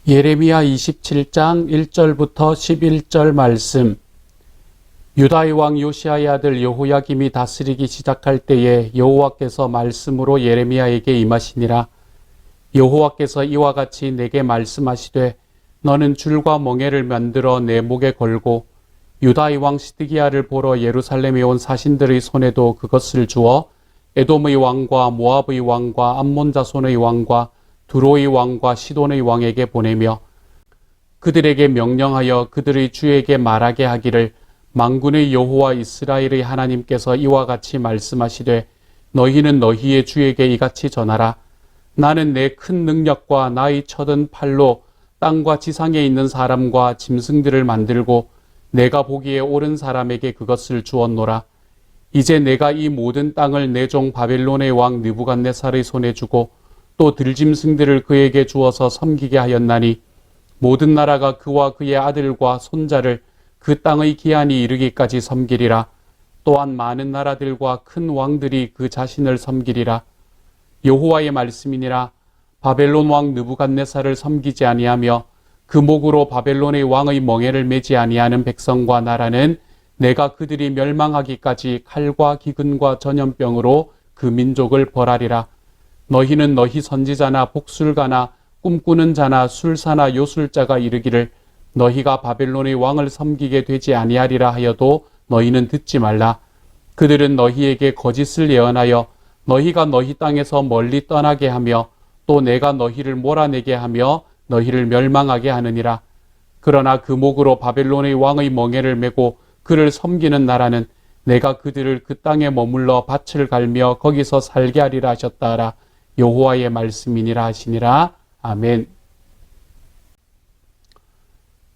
예레미야 27장 1절부터 11절 말씀. 유다의 왕 요시야의 아들 여호야김이 다스리기 시작할 때에 여호와께서 말씀으로 예레미야에게 임하시니라. 여호와께서 이와 같이 내게 말씀하시되 너는 줄과 멍에를 만들어 내 목에 걸고 유다의 왕 시드기야를 보러 예루살렘에 온 사신들의 손에도 그것을 주어 에돔의 왕과 모압의 왕과 암몬 자손의 왕과 두로의 왕과 시돈의 왕에게 보내며 그들에게 명령하여 그들의 주에게 말하게 하기를 만군의 여호와 이스라엘의 하나님께서 이와 같이 말씀하시되 너희는 너희의 주에게 이같이 전하라. 나는 내 큰 능력과 나의 쳐든 팔로 땅과 지상에 있는 사람과 짐승들을 만들고 내가 보기에 옳은 사람에게 그것을 주었노라. 이제 내가 이 모든 땅을 내 종 바벨론의 왕 느부갓네살의 손에 주고 또 들짐승들을 그에게 주어서 섬기게 하였나니 모든 나라가 그와 그의 아들과 손자를 그 땅의 기한이 이르기까지 섬기리라. 또한 많은 나라들과 큰 왕들이 그 자신을 섬기리라. 여호와의 말씀이니라. 바벨론 왕 느부갓네살을 섬기지 아니하며 그 목으로 바벨론의 왕의 멍에를 매지 아니하는 백성과 나라는 내가 그들이 멸망하기까지 칼과 기근과 전염병으로 그 민족을 벌하리라. 너희는 너희 선지자나 복술가나 꿈꾸는 자나 술사나 요술자가 이르기를 너희가 바벨론의 왕을 섬기게 되지 아니하리라 하여도 너희는 듣지 말라. 그들은 너희에게 거짓을 예언하여 너희가 너희 땅에서 멀리 떠나게 하며 또 내가 너희를 몰아내게 하며 너희를 멸망하게 하느니라. 그러나 그 목으로 바벨론의 왕의 멍에를 메고 그를 섬기는 나라는 내가 그들을 그 땅에 머물러 밭을 갈며 거기서 살게 하리라 하셨다 하라. 여호와의 말씀이니라 하시니라. 아멘.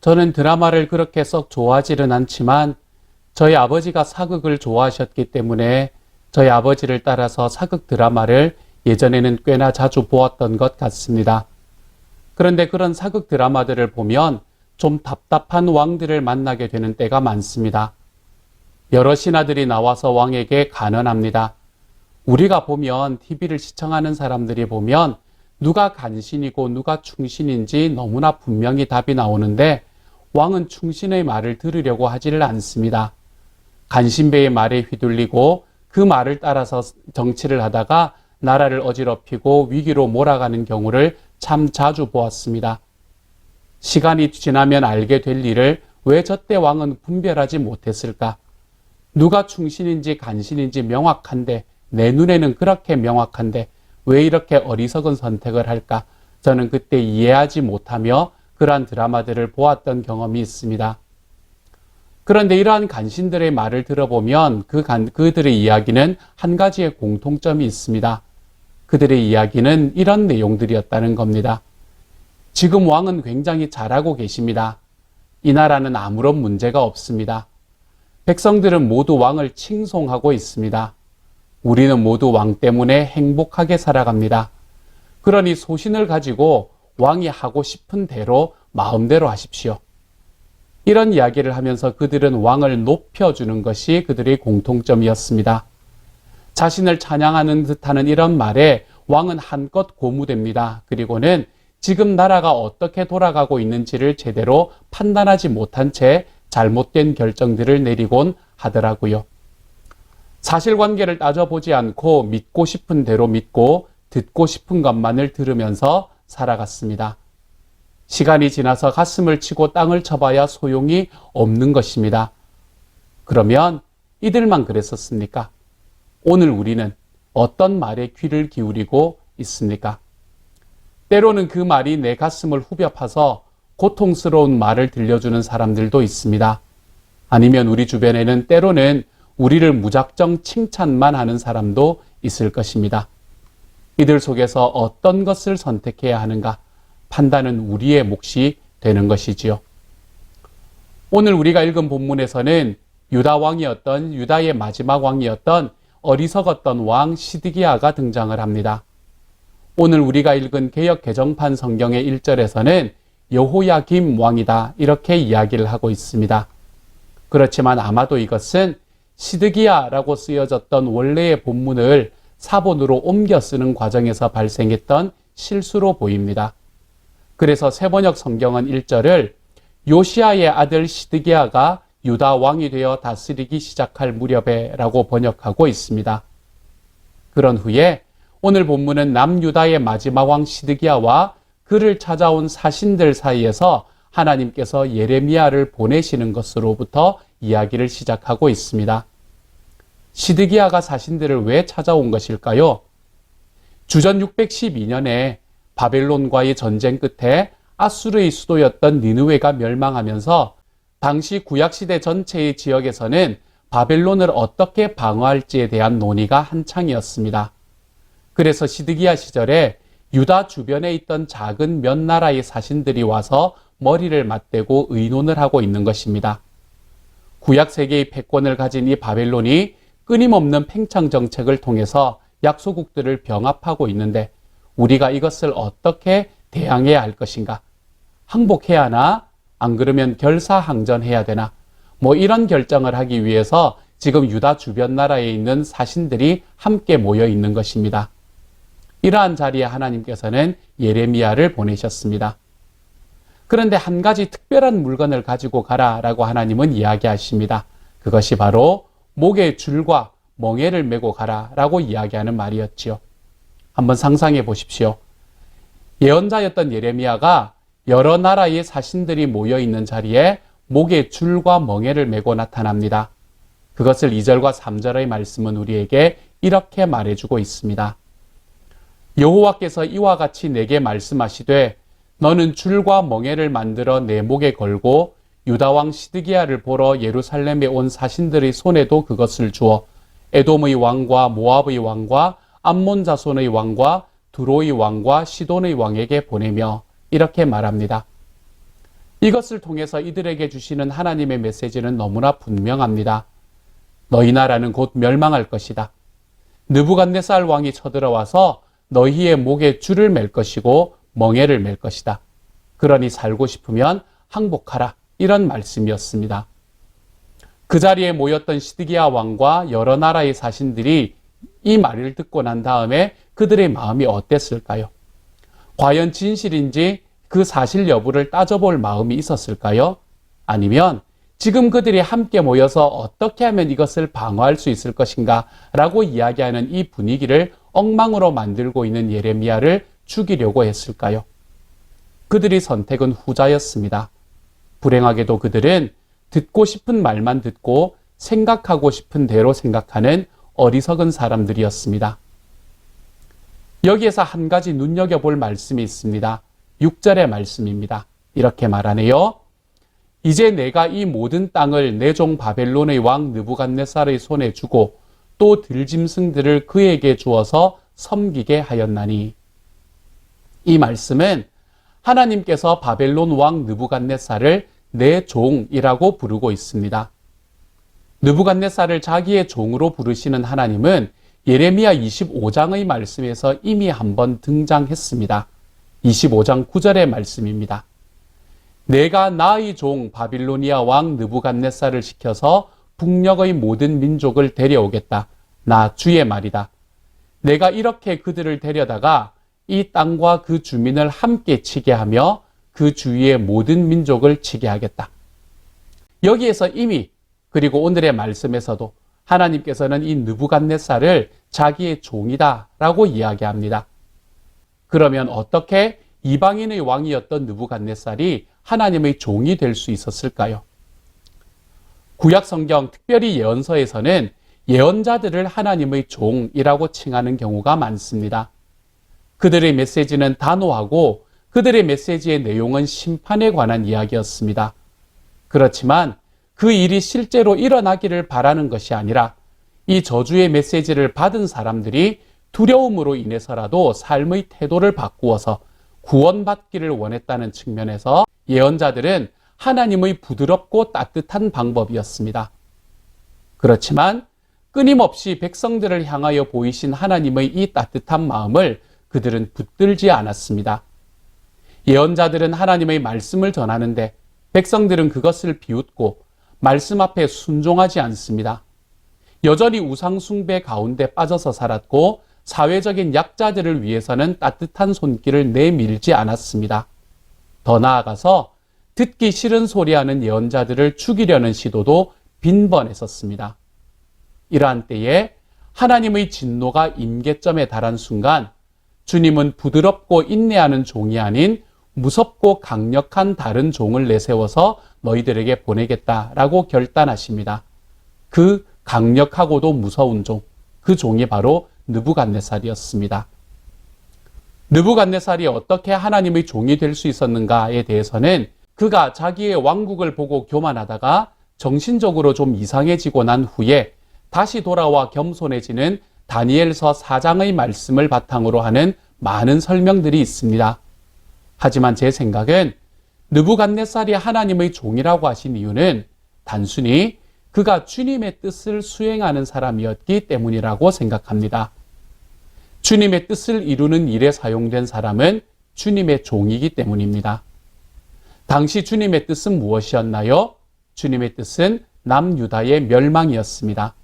저는 드라마를 그렇게 썩 좋아하지는 않지만 저희 아버지가 사극을 좋아하셨기 때문에 저희 아버지를 따라서 사극 드라마를 예전에는 꽤나 자주 보았던 것 같습니다. 그런데 그런 사극 드라마들을 보면 좀 답답한 왕들을 만나게 되는 때가 많습니다. 여러 신하들이 나와서 왕에게 간언합니다. 우리가 보면 TV를 시청하는 사람들이 보면 누가 간신이고 누가 충신인지 너무나 분명히 답이 나오는데 왕은 충신의 말을 들으려고 하지를 않습니다. 간신배의 말에 휘둘리고 그 말을 따라서 정치를 하다가 나라를 어지럽히고 위기로 몰아가는 경우를 참 자주 보았습니다. 시간이 지나면 알게 될 일을 왜 저때 왕은 분별하지 못했을까? 누가 충신인지 간신인지 명확한데 내 눈에는 그렇게 명확한데 왜 이렇게 어리석은 선택을 할까? 저는 그때 이해하지 못하며 그러한 드라마들을 보았던 경험이 있습니다. 그런데 이러한 간신들의 말을 들어보면 그들의 이야기는 한 가지의 공통점이 있습니다. 그들의 이야기는 이런 내용들이었다는 겁니다. 지금 왕은 굉장히 잘하고 계십니다. 이 나라는 아무런 문제가 없습니다. 백성들은 모두 왕을 칭송하고 있습니다. 우리는 모두 왕 때문에 행복하게 살아갑니다. 그러니 소신을 가지고 왕이 하고 싶은 대로 마음대로 하십시오. 이런 이야기를 하면서 그들은 왕을 높여주는 것이 그들의 공통점이었습니다. 자신을 찬양하는 듯하는 이런 말에 왕은 한껏 고무됩니다. 그리고는 지금 나라가 어떻게 돌아가고 있는지를 제대로 판단하지 못한 채 잘못된 결정들을 내리곤 하더라고요. 사실관계를 따져보지 않고 믿고 싶은 대로 믿고 듣고 싶은 것만을 들으면서 살아갔습니다. 시간이 지나서 가슴을 치고 땅을 쳐봐야 소용이 없는 것입니다. 그러면 이들만 그랬었습니까? 오늘 우리는 어떤 말에 귀를 기울이고 있습니까? 때로는 그 말이 내 가슴을 후벼 파서 고통스러운 말을 들려주는 사람들도 있습니다. 아니면 우리 주변에는 때로는 우리를 무작정 칭찬만 하는 사람도 있을 것입니다. 이들 속에서 어떤 것을 선택해야 하는가? 판단은 우리의 몫이 되는 것이지요. 오늘 우리가 읽은 본문에서는 유다의 마지막 왕이었던 어리석었던 왕 시드기야가 등장을 합니다. 오늘 우리가 읽은 개역 개정판 성경의 1절에서는 여호야김 왕이다 이렇게 이야기를 하고 있습니다. 그렇지만 아마도 이것은 시드기야라고 쓰여졌던 원래의 본문을 사본으로 옮겨 쓰는 과정에서 발생했던 실수로 보입니다. 그래서 새번역 성경은 1절을 요시아의 아들 시드기야가 유다 왕이 되어 다스리기 시작할 무렵에 라고 번역하고 있습니다. 그런 후에 오늘 본문은 남유다의 마지막 왕 시드기야와 그를 찾아온 사신들 사이에서 하나님께서 예레미야를 보내시는 것으로부터 이야기를 시작하고 있습니다. 시드기야가 사신들을 왜 찾아온 것일까요? 주전 612년에 바벨론과의 전쟁 끝에 아수르의 수도였던 니느웨가 멸망하면서 당시 구약시대 전체의 지역에서는 바벨론을 어떻게 방어할지에 대한 논의가 한창이었습니다. 그래서 시드기야 시절에 유다 주변에 있던 작은 몇 나라의 사신들이 와서 머리를 맞대고 의논을 하고 있는 것입니다. 구약 세계의 패권을 가진 이 바벨론이 끊임없는 팽창 정책을 통해서 약소국들을 병합하고 있는데 우리가 이것을 어떻게 대항해야 할 것인가? 항복해야 하나? 안 그러면 결사항전해야 되나? 이런 결정을 하기 위해서 지금 유다 주변 나라에 있는 사신들이 함께 모여 있는 것입니다. 이러한 자리에 하나님께서는 예레미야를 보내셨습니다. 그런데 한 가지 특별한 물건을 가지고 가라라고 하나님은 이야기하십니다. 그것이 바로 목에 줄과 멍에를 메고 가라라고 이야기하는 말이었지요. 한번 상상해 보십시오. 예언자였던 예레미야가 여러 나라의 사신들이 모여 있는 자리에 목에 줄과 멍에를 메고 나타납니다. 그것을 2절과 3절의 말씀은 우리에게 이렇게 말해주고 있습니다. 여호와께서 이와 같이 내게 말씀하시되 너는 줄과 멍에를 만들어 내 목에 걸고 유다왕 시드기야를 보러 예루살렘에 온 사신들의 손에도 그것을 주어 에돔의 왕과 모압의 왕과 암몬 자손의 왕과 두로의 왕과 시돈의 왕에게 보내며 이렇게 말합니다. 이것을 통해서 이들에게 주시는 하나님의 메시지는 너무나 분명합니다. 너희 나라는 곧 멸망할 것이다. 느부갓네살 왕이 쳐들어와서 너희의 목에 줄을 맬 것이고 멍에를 맬 것이다. 그러니 살고 싶으면 항복하라. 이런 말씀이었습니다. 그 자리에 모였던 시드기야 왕과 여러 나라의 사신들이 이 말을 듣고 난 다음에 그들의 마음이 어땠을까요? 과연 진실인지 그 사실 여부를 따져볼 마음이 있었을까요? 아니면 지금 그들이 함께 모여서 어떻게 하면 이것을 방어할 수 있을 것인가 라고 이야기하는 이 분위기를 엉망으로 만들고 있는 예레미야를 죽이려고 했을까요? 그들의 선택은 후자였습니다. 불행하게도 그들은 듣고 싶은 말만 듣고 생각하고 싶은 대로 생각하는 어리석은 사람들이었습니다. 여기에서 한 가지 눈여겨볼 말씀이 있습니다. 6절의 말씀입니다. 이렇게 말하네요. 이제 내가 이 모든 땅을 내 종 바벨론의 왕 느부갓네살의 손에 주고 또 들짐승들을 그에게 주어서 섬기게 하였나니. 이 말씀은 하나님께서 바벨론 왕 느부갓네살을 내 종이라고 부르고 있습니다. 느부갓네살을 자기의 종으로 부르시는 하나님은 예레미야 25장의 말씀에서 이미 한번 등장했습니다. 25장 9절의 말씀입니다. 내가 나의 종 바빌로니아 왕 느부갓네살을 시켜서 북녘의 모든 민족을 데려오겠다. 나 주의 말이다. 내가 이렇게 그들을 데려다가 이 땅과 그 주민을 함께 치게 하며 그 주위의 모든 민족을 치게 하겠다. 여기에서 이미 그리고 오늘의 말씀에서도 하나님께서는 이 느부갓네살을 자기의 종이다 라고 이야기합니다. 그러면 어떻게 이방인의 왕이었던 느부갓네살이 하나님의 종이 될 수 있었을까요? 구약 성경 특별히 예언서에서는 예언자들을 하나님의 종이라고 칭하는 경우가 많습니다. 그들의 메시지는 단호하고 그들의 메시지의 내용은 심판에 관한 이야기였습니다. 그렇지만 그 일이 실제로 일어나기를 바라는 것이 아니라 이 저주의 메시지를 받은 사람들이 두려움으로 인해서라도 삶의 태도를 바꾸어서 구원받기를 원했다는 측면에서 예언자들은 하나님의 부드럽고 따뜻한 방법이었습니다. 그렇지만 끊임없이 백성들을 향하여 보이신 하나님의 이 따뜻한 마음을 그들은 붙들지 않았습니다. 예언자들은 하나님의 말씀을 전하는데 백성들은 그것을 비웃고 말씀 앞에 순종하지 않습니다. 여전히 우상 숭배 가운데 빠져서 살았고 사회적인 약자들을 위해서는 따뜻한 손길을 내밀지 않았습니다. 더 나아가서 듣기 싫은 소리하는 예언자들을 죽이려는 시도도 빈번했었습니다. 이러한 때에 하나님의 진노가 임계점에 달한 순간 주님은 부드럽고 인내하는 종이 아닌 무섭고 강력한 다른 종을 내세워서 너희들에게 보내겠다라고 결단하십니다. 그 강력하고도 무서운 종, 그 종이 바로 느부갓네살이었습니다. 느부갓네살이 어떻게 하나님의 종이 될 수 있었는가에 대해서는 그가 자기의 왕국을 보고 교만하다가 정신적으로 좀 이상해지고 난 후에 다시 돌아와 겸손해지는 다니엘서 4장의 말씀을 바탕으로 하는 많은 설명들이 있습니다. 하지만 제 생각은 느부갓네살이 하나님의 종이라고 하신 이유는 단순히 그가 주님의 뜻을 수행하는 사람이었기 때문이라고 생각합니다. 주님의 뜻을 이루는 일에 사용된 사람은 주님의 종이기 때문입니다. 당시 주님의 뜻은 무엇이었나요? 주님의 뜻은 남유다의 멸망이었습니다.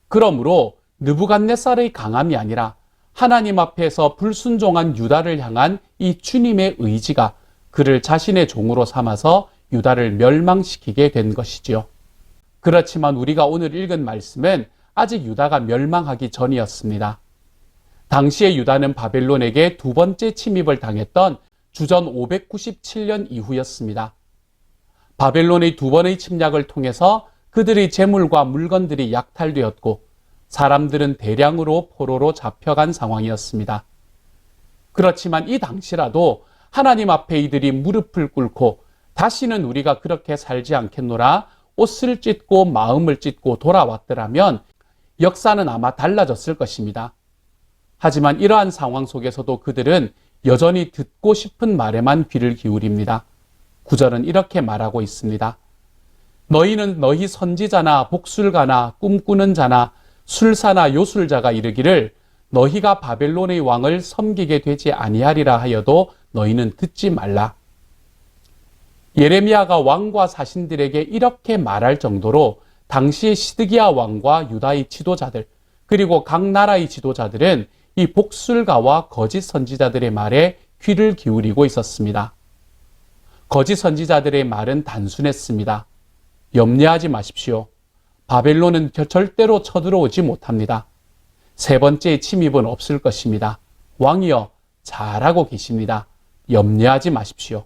그러므로 느부갓네살의 강함이 아니라 하나님 앞에서 불순종한 유다를 향한 이 주님의 의지가 그를 자신의 종으로 삼아서 유다를 멸망시키게 된 것이지요. 그렇지만 우리가 오늘 읽은 말씀은 아직 유다가 멸망하기 전이었습니다. 당시의 유다는 바벨론에게 두 번째 침입을 당했던 주전 597년 이후였습니다. 바벨론의 두 번의 침략을 통해서 그들의 재물과 물건들이 약탈되었고 사람들은 대량으로 포로로 잡혀간 상황이었습니다. 그렇지만 이 당시라도 하나님 앞에 이들이 무릎을 꿇고 다시는 우리가 그렇게 살지 않겠노라 옷을 찢고 마음을 찢고 돌아왔더라면 역사는 아마 달라졌을 것입니다. 하지만 이러한 상황 속에서도 그들은 여전히 듣고 싶은 말에만 귀를 기울입니다. 9절은 이렇게 말하고 있습니다. 너희는 너희 선지자나 복술가나 꿈꾸는 자나 술사나 요술자가 이르기를 너희가 바벨론의 왕을 섬기게 되지 아니하리라 하여도 너희는 듣지 말라. 예레미야가 왕과 사신들에게 이렇게 말할 정도로 당시 시드기야 왕과 유다의 지도자들 그리고 각 나라의 지도자들은 이 복술가와 거짓 선지자들의 말에 귀를 기울이고 있었습니다. 거짓 선지자들의 말은 단순했습니다. 염려하지 마십시오. 바벨론은 절대로 쳐들어오지 못합니다. 세 번째 침입은 없을 것입니다. 왕이여 잘하고 계십니다. 염려하지 마십시오.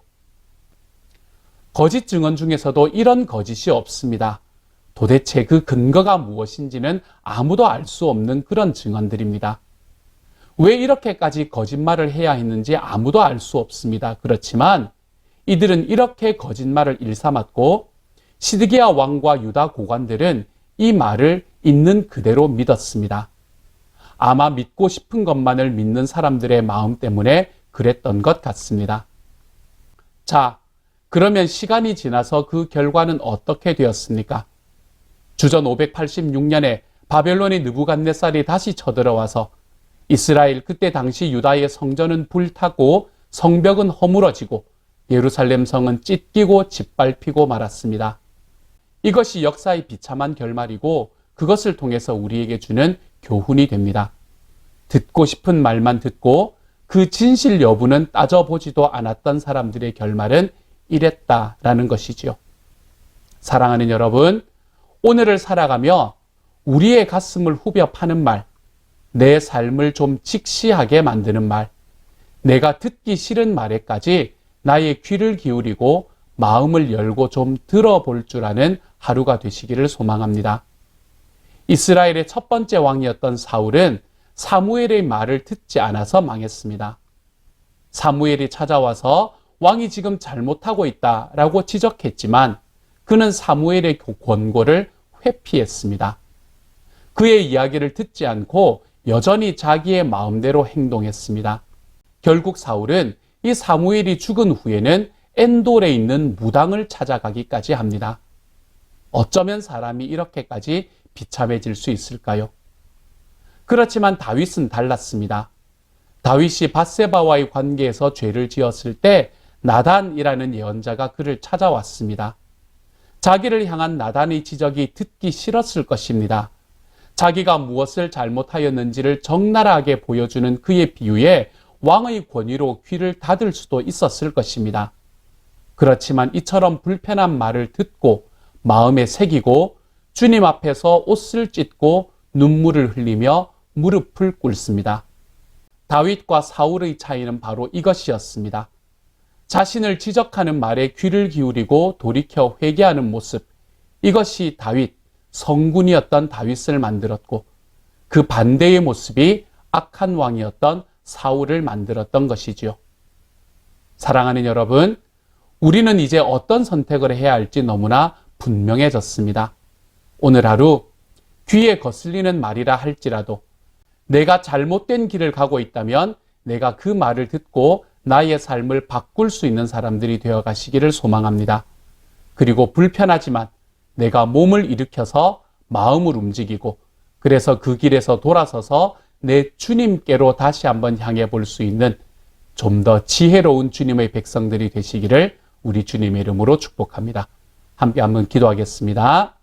거짓 증언 중에서도 이런 거짓이 없습니다. 도대체 그 근거가 무엇인지는 아무도 알 수 없는 그런 증언들입니다. 왜 이렇게까지 거짓말을 해야 했는지 아무도 알 수 없습니다. 그렇지만 이들은 이렇게 거짓말을 일삼았고 시드기야 왕과 유다 고관들은 이 말을 있는 그대로 믿었습니다. 아마 믿고 싶은 것만을 믿는 사람들의 마음 때문에 그랬던 것 같습니다. 자, 그러면 시간이 지나서 그 결과는 어떻게 되었습니까? 주전 586년에 바벨론의 느부갓네살이 다시 쳐들어와서 이스라엘 그때 당시 유다의 성전은 불타고 성벽은 허물어지고 예루살렘 성은 찢기고 짓밟히고 말았습니다. 이것이 역사의 비참한 결말이고 그것을 통해서 우리에게 주는 교훈이 됩니다. 듣고 싶은 말만 듣고 그 진실 여부는 따져보지도 않았던 사람들의 결말은 이랬다라는 것이지요. 사랑하는 여러분, 오늘을 살아가며 우리의 가슴을 후벼 파는 말, 내 삶을 좀 직시하게 만드는 말, 내가 듣기 싫은 말에까지 나의 귀를 기울이고 마음을 열고 좀 들어볼 줄 아는 하루가 되시기를 소망합니다. 이스라엘의 첫 번째 왕이었던 사울은 사무엘의 말을 듣지 않아서 망했습니다. 사무엘이 찾아와서 왕이 지금 잘못하고 있다라고 지적했지만 그는 사무엘의 권고를 회피했습니다. 그의 이야기를 듣지 않고 여전히 자기의 마음대로 행동했습니다. 결국 사울은 이 사무엘이 죽은 후에는 엔돌에 있는 무당을 찾아가기까지 합니다. 어쩌면 사람이 이렇게까지 비참해질 수 있을까요? 그렇지만 다윗은 달랐습니다. 다윗이 밧세바와의 관계에서 죄를 지었을 때 나단이라는 예언자가 그를 찾아왔습니다. 자기를 향한 나단의 지적이 듣기 싫었을 것입니다. 자기가 무엇을 잘못하였는지를 적나라하게 보여주는 그의 비유에 왕의 권위로 귀를 닫을 수도 있었을 것입니다. 그렇지만 이처럼 불편한 말을 듣고 마음에 새기고 주님 앞에서 옷을 찢고 눈물을 흘리며 무릎을 꿇습니다. 다윗과 사울의 차이는 바로 이것이었습니다. 자신을 지적하는 말에 귀를 기울이고 돌이켜 회개하는 모습, 이것이 다윗, 성군이었던 다윗을 만들었고 그 반대의 모습이 악한 왕이었던 사울을 만들었던 것이지요. 사랑하는 여러분, 우리는 이제 어떤 선택을 해야 할지 너무나 분명해졌습니다. 오늘 하루 귀에 거슬리는 말이라 할지라도 내가 잘못된 길을 가고 있다면 내가 그 말을 듣고 나의 삶을 바꿀 수 있는 사람들이 되어 가시기를 소망합니다. 그리고 불편하지만 내가 몸을 일으켜서 마음을 움직이고 그래서 그 길에서 돌아서서 내 주님께로 다시 한번 향해 볼 수 있는 좀 더 지혜로운 주님의 백성들이 되시기를 우리 주님의 이름으로 축복합니다. 함께 한번 기도하겠습니다.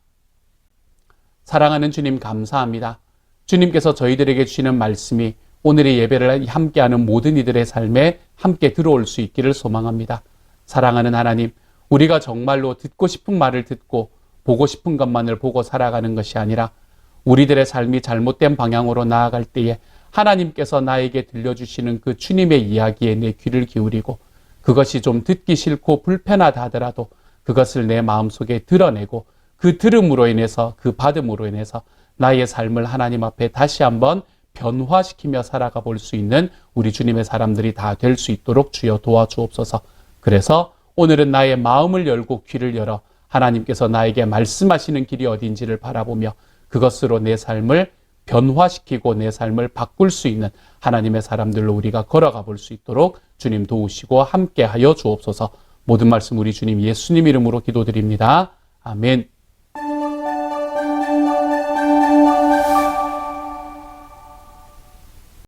사랑하는 주님 감사합니다. 주님께서 저희들에게 주시는 말씀이 오늘의 예배를 함께하는 모든 이들의 삶에 함께 들어올 수 있기를 소망합니다. 사랑하는 하나님, 우리가 정말로 듣고 싶은 말을 듣고 보고 싶은 것만을 보고 살아가는 것이 아니라 우리들의 삶이 잘못된 방향으로 나아갈 때에 하나님께서 나에게 들려주시는 그 주님의 이야기에 내 귀를 기울이고 그것이 좀 듣기 싫고 불편하다 하더라도 그것을 내 마음속에 드러내고 그 들음으로 인해서 그 받음으로 인해서 나의 삶을 하나님 앞에 다시 한번 변화시키며 살아가 볼 수 있는 우리 주님의 사람들이 다 될 수 있도록 주여 도와주옵소서. 그래서 오늘은 나의 마음을 열고 귀를 열어 하나님께서 나에게 말씀하시는 길이 어딘지를 바라보며 그것으로 내 삶을 변화시키고 내 삶을 바꿀 수 있는 하나님의 사람들로 우리가 걸어가 볼 수 있도록 주님 도우시고 함께하여 주옵소서. 모든 말씀 우리 주님 예수님 이름으로 기도드립니다. 아멘.